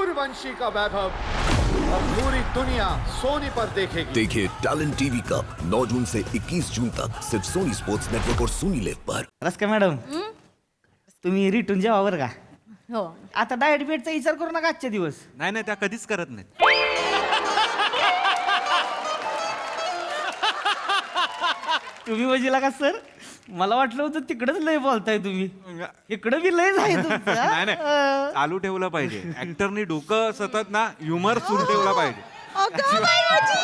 सूर्यवंशी का वैभव अब पूरी दुनिया सोनी पर देखेगी। देखिए टैलेंट टीवी कप 9 जून से 21 जून तक सिर्फ सोनी स्पोर्ट्स नेटवर्क और सोनी लिव पर। रस्का मॅडम तुम्ही रिटून जेवा बरं का. हो. आता डाएट बेटचा विचार करू नका आजचे दिवस. नाही नाही त्या कधीच करत नाही. तुम्ही वजीला का सर, मला वाटलं होतं तिकडच लय बोलताय तुम्ही, इकडं बी लय आहे तुमचं. नाही नाही चालू ठेवलं पाहिजे. ऍक्टरनी डोकं सतत ना ह्युमर सुरू ठेवला पाहिजे. अगं बाई माझी.